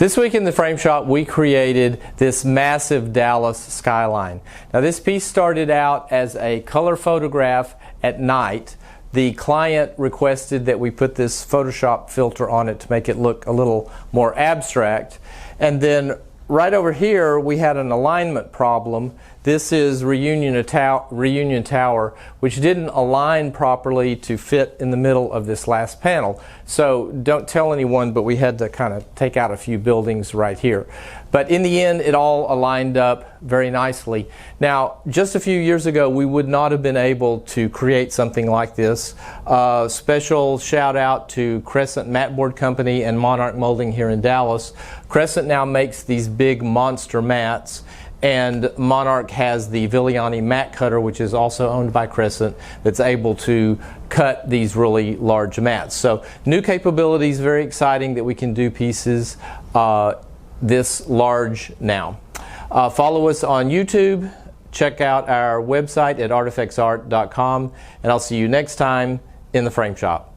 This week in the Frame Shop, we created this massive Dallas skyline. Now this piece started out as a color photograph at night. The client requested that we put this Photoshop filter on it to make it look a little more abstract. And then right over here we had an alignment problem. This is Reunion Tower, which didn't align properly to fit in the middle of this last panel. So don't tell anyone, but we had to kind of take out a few buildings right here. But in the end, it all aligned up very nicely. Now, just a few years ago, we would not have been able to create something like this. Special shout out to Crescent Mat Board Company and Monarch Molding here in Dallas. Crescent now makes these big monster mats, and Monarch has the Vigliani mat cutter, which is also owned by Crescent, that's able to cut these really large mats. So new capabilities, very exciting that we can do pieces this large now. Follow us on YouTube, check out our website at artifactsart.com, and I'll see you next time in the Frame Shop.